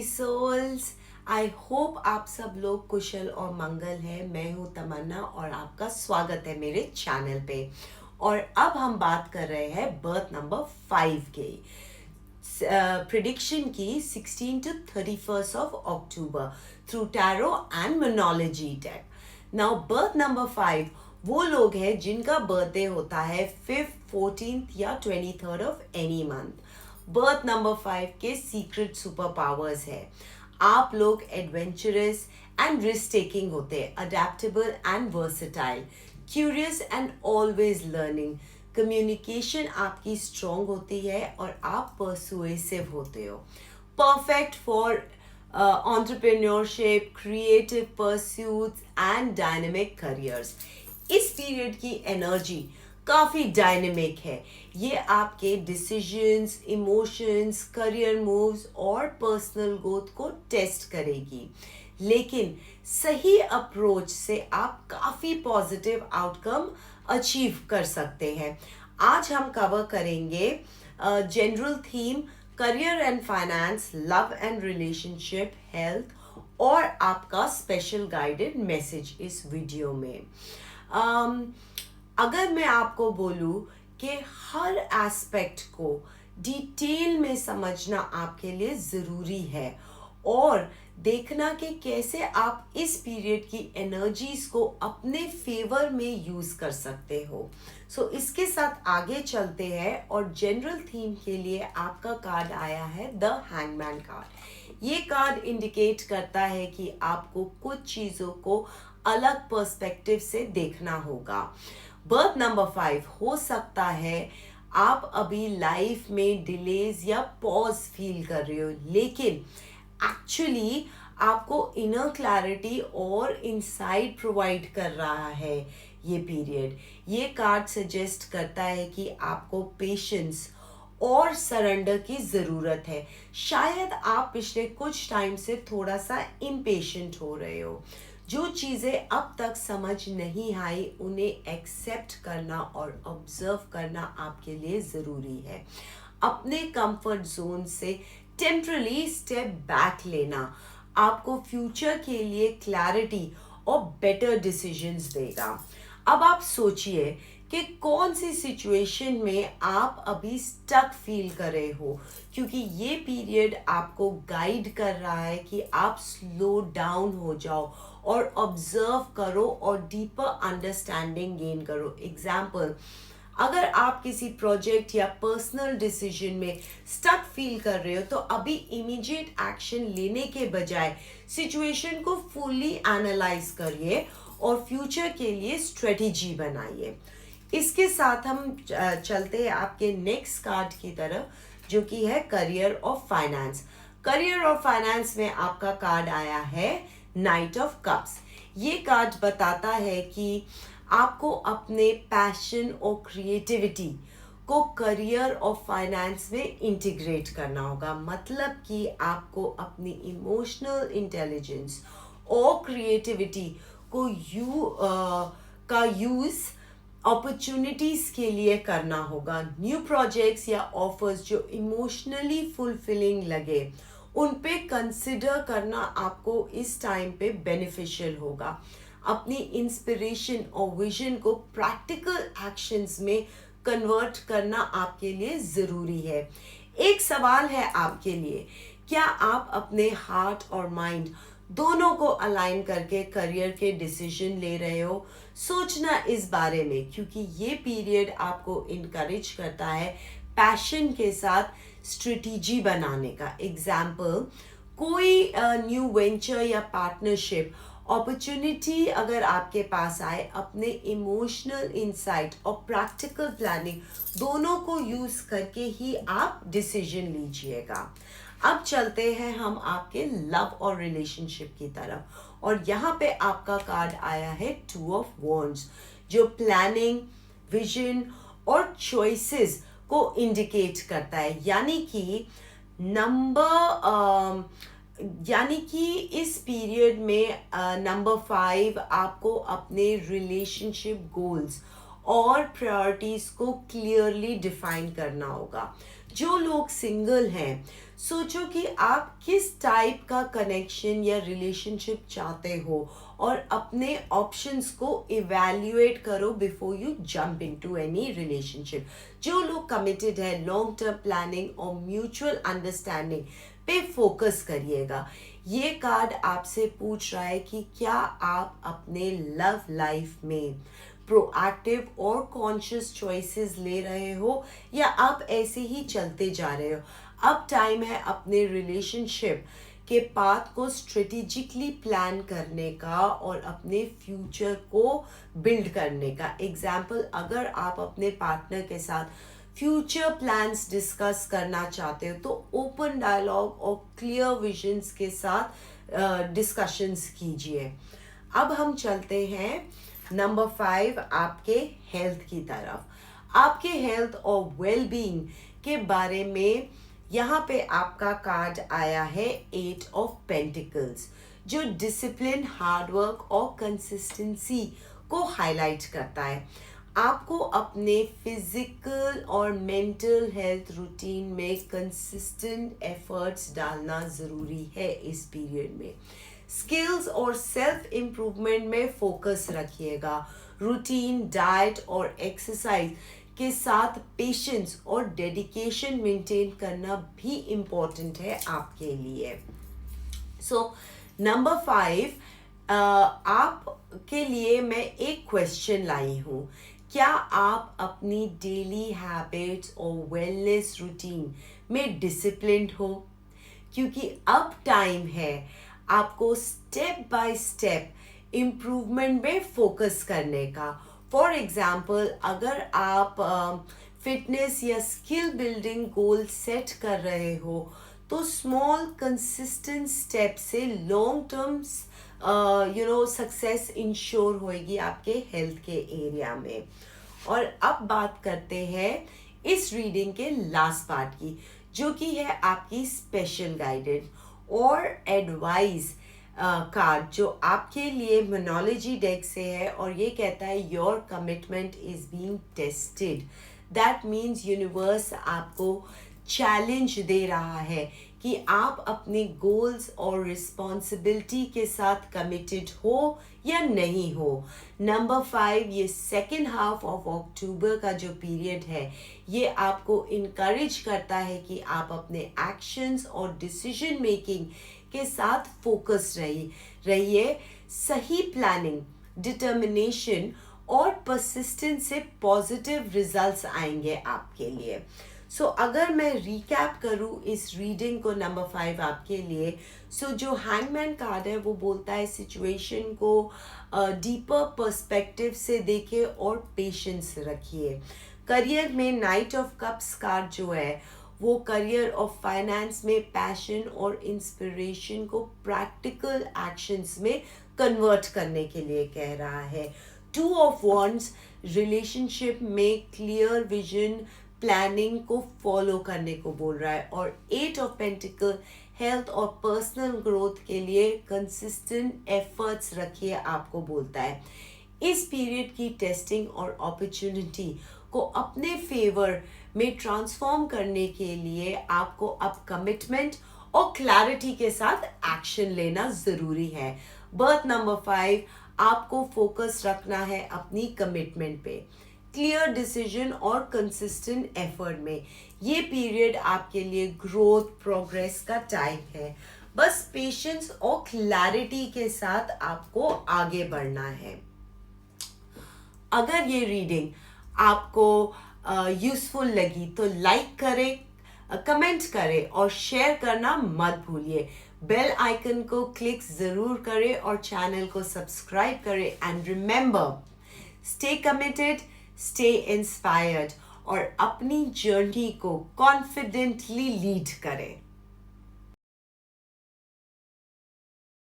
Souls. I hope आप सब लोग कुशल और मंगल है। मैं हूँ तमन्ना और आपका स्वागत है मेरे चैनल पे। और अब हम बात कर रहे हैं बर्थ नंबर 5 के प्रिडिक्शन की 16 to 31st of October through tarot and मोनोलॉजी डेक। नाउ बर्थ नंबर 5 वो लोग हैं जिनका बर्थडे होता है 5th, 14th या 23rd of any month. Birth number 5 के सीक्रेट सुपर पावर्स है, आप लोग एडवेंचरस एंड रिस्क टेकिंग होते हैं, adaptable and versatile, curious and always learning, communication आपकी स्ट्रॉन्ग होती है और आप परसुएसिव होते हो, perfect for entrepreneurship, creative pursuits and dynamic careers। इस पीरियड की एनर्जी काफ़ी डायनेमिक है। ये आपके डिसीजंस, इमोशंस, करियर मूव्स और पर्सनल ग्रोथ को टेस्ट करेगी, लेकिन सही अप्रोच से आप काफ़ी पॉजिटिव आउटकम अचीव कर सकते हैं। आज हम कवर करेंगे general theme career and finance, love and relationship, health और आपका स्पेशल गाइडेड मैसेज इस वीडियो में। अगर मैं आपको बोलूं कि हर एस्पेक्ट को डिटेल में समझना आपके लिए ज़रूरी है और देखना कि कैसे आप इस पीरियड की एनर्जीज को अपने फेवर में यूज़ कर सकते हो। सो इसके साथ आगे चलते हैं और जनरल थीम के लिए आपका कार्ड आया है द हैंगमैन कार्ड। ये कार्ड इंडिकेट करता है कि आपको कुछ चीज़ों को अलग पर्सपेक्टिव से देखना होगा। बर्थ नंबर 5 हो सकता है आप अभी लाइफ में डिलेज या पॉज फील कर रहे हो, लेकिन एक्चुअली आपको इनर क्लैरिटी और इंसाइट प्रोवाइड कर रहा है ये पीरियड। ये कार्ड सजेस्ट करता है कि आपको पेशेंस और सरेंडर की ज़रूरत है। शायद आप पिछले कुछ टाइम से थोड़ा सा इम्पेशेंट हो रहे हो। जो चीज़ें अब तक समझ नहीं आई उन्हें एक्सेप्ट करना और ऑब्जर्व करना आपके लिए ज़रूरी है। अपने कंफर्ट जोन से टेम्परली स्टेप बैक लेना आपको फ्यूचर के लिए क्लैरिटी और बेटर डिसीजंस देगा। अब आप सोचिए कि कौन सी सिचुएशन में आप अभी स्टक फील कर रहे हो, क्योंकि ये पीरियड आपको गाइड कर रहा है कि आप स्लो डाउन हो जाओ और ऑब्जर्व करो और डीपर अंडरस्टैंडिंग गेन करो। एग्जाम्पल, अगर आप किसी प्रोजेक्ट या पर्सनल डिसीजन में स्टक फील कर रहे हो तो अभी इमीडिएट एक्शन लेने के बजाय सिचुएशन को फुल्ली एनालाइज करिए और फ्यूचर के लिए स्ट्रेटेजी बनाइए। इसके साथ हम चलते हैं आपके नेक्स्ट कार्ड की तरफ, जो कि है करियर और फाइनेंस। करियर और फाइनेंस में आपका कार्ड आया है नाइट ऑफ कप्स। ये कार्ड बताता है कि आपको अपने पैशन और क्रिएटिविटी को करियर और फाइनेंस में इंटीग्रेट करना होगा। मतलब कि आपको अपनी इमोशनल इंटेलिजेंस और क्रिएटिविटी को का यूज़ अपॉर्चुनिटीज़ के लिए करना होगा। न्यू प्रोजेक्ट्स या ऑफर्स जो इमोशनली फुलफिलिंग लगे उन पे कंसिडर करना आपको इस टाइम पे बेनिफिशियल होगा। अपनी इंस्पिरेशन और विजन को प्रैक्टिकल एक्शंस में कन्वर्ट करना आपके लिए ज़रूरी है। एक सवाल है आपके लिए, क्या आप अपने हार्ट और माइंड दोनों को अलाइन करके करियर के डिसीजन ले रहे हो? सोचना इस बारे में, क्योंकि ये पीरियड आपको इनकरेज करता है पैशन के साथ स्ट्रेटेजी बनाने का। एग्जाम्पल, कोई न्यू वेंचर या पार्टनरशिप अपॉर्चुनिटी अगर आपके पास आए, अपने इमोशनल इंसाइट और प्रैक्टिकल प्लानिंग दोनों को यूज़ करके ही आप डिसीजन लीजिएगा। अब चलते हैं हम आपके लव और रिलेशनशिप की तरफ और यहाँ पे आपका कार्ड आया है 2 ऑफ वॉन्ड्स, जो प्लानिंग, विजन और चॉइसेस को इंडिकेट करता है। यानी कि इस पीरियड में नंबर 5 आपको अपने रिलेशनशिप गोल्स और प्रायोरिटीज को क्लियरली डिफाइन करना होगा। जो लोग सिंगल हैं, सोचो कि आप किस टाइप का कनेक्शन या रिलेशनशिप चाहते हो और अपने ऑप्शंस को इवैल्यूएट करो before you jump into any relationship. जो लोग कमिटेड है, लॉन्ग टर्म प्लानिंग और म्यूचुअल अंडरस्टैंडिंग पे फोकस करिएगा। ये कार्ड आपसे पूछ रहा है कि क्या आप अपने लव लाइफ में प्रोएक्टिव और कॉन्शियस चॉइसेस ले रहे हो या आप ऐसे ही चलते जा रहे हो। अब टाइम है अपने रिलेशनशिप के पाथ को स्ट्रेटेजिकली प्लान करने का और अपने फ्यूचर को बिल्ड करने का। एग्जाम्पल, अगर आप अपने पार्टनर के साथ फ्यूचर प्लान्स डिस्कस करना चाहते हो तो ओपन डायलॉग और क्लियर विजन्स के साथ डिस्कशंस कीजिए। अब हम चलते हैं नंबर 5 आपके हेल्थ की तरफ। आपके हेल्थ और वेलबींग के बारे में यहाँ पे आपका कार्ड आया है 8 ऑफ पेंटिकल्स, जो डिसिप्लिन, हार्डवर्क और कंसिस्टेंसी को हाईलाइट करता है। आपको अपने फिजिकल और मेंटल हेल्थ रूटीन में कंसिस्टेंट एफर्ट्स डालना ज़रूरी है इस पीरियड में। स्किल्स और सेल्फ इम्प्रूवमेंट में फोकस रखिएगा। रूटीन, डाइट और एक्सरसाइज के साथ पेशेंस और डेडिकेशन मेंटेन करना भी इम्पोर्टेंट है आपके लिए। सो नंबर 5 आपके लिए मैं एक क्वेश्चन लाई हूँ। क्या आप अपनी डेली हैबिट्स और वेलनेस रूटीन में डिसिप्लिन्ड हो? क्योंकि अब टाइम है आपको स्टेप बाय स्टेप इम्प्रूवमेंट में फोकस करने का। फॉर एग्जाम्पल, अगर आप फिटनेस या स्किल बिल्डिंग गोल सेट कर रहे हो तो स्मॉल कंसिस्टेंट स्टेप से लॉन्ग टर्म सक्सेस इंश्योर होएगी आपके हेल्थ के एरिया में। और अब बात करते हैं इस रीडिंग के लास्ट पार्ट की, जो कि है आपकी स्पेशल गाइडेंस और एडवाइस कार्ड, जो आपके लिए मोनोलॉजी डेक से है और ये कहता है your commitment is being tested. That means universe आपको चैलेंज दे रहा है कि आप अपने गोल्स और रिस्पॉन्सिबिलिटी के साथ कमिटेड हो या नहीं हो। नंबर 5, ये सेकेंड हाफ ऑफ अक्टूबर का जो पीरियड है, ये आपको इनकरेज करता है कि आप अपने एक्शंस और डिसीजन मेकिंग के साथ फोकस रहिए। सही प्लानिंग, डिटर्मिनेशन और परसिस्टेंस से पॉजिटिव रिजल्ट्स आएंगे आपके लिए। सो अगर मैं रिकैप करूँ इस रीडिंग को, नंबर 5 आपके लिए, जो हैंगमैन कार्ड है वो बोलता है सिचुएशन को डीपर पर्सपेक्टिव से देखें और पेशेंस रखिए। करियर में नाइट ऑफ कप्स कार्ड जो है वो करियर और फाइनेंस में पैशन और इंस्पिरेशन को प्रैक्टिकल एक्शंस में कन्वर्ट करने के लिए कह रहा है। 2 ऑफ वॉन्ड्स रिलेशनशिप में क्लियर विजन, प्लानिंग को फॉलो करने को बोल रहा है। और 8 ऑफ पेंटिकल हेल्थ और पर्सनल ग्रोथ के लिए कंसिस्टेंट एफर्ट्स रखिए आपको बोलता है। इस पीरियड की टेस्टिंग और अपॉर्चुनिटी को अपने फेवर में ट्रांसफॉर्म करने के लिए आपको अब कमिटमेंट और क्लैरिटी के साथ एक्शन लेना ज़रूरी है। बर्थ नंबर 5, आपको फोकस रखना है अपनी कमिटमेंट पे, क्लियर डिसीजन और कंसिस्टेंट एफर्ट में। ये पीरियड आपके लिए ग्रोथ, प्रोग्रेस का टाइम है। बस पेशेंस और क्लैरिटी के साथ आपको आगे बढ़ना है। अगर ये रीडिंग आपको यूज़फुल लगी तो लाइक करें, कमेंट करें और शेयर करना मत भूलिए। बेल आइकन को क्लिक ज़रूर करें और चैनल को सब्सक्राइब करें। And remember, stay committed, stay inspired और अपनी जर्नी को कॉन्फिडेंटली लीड करें।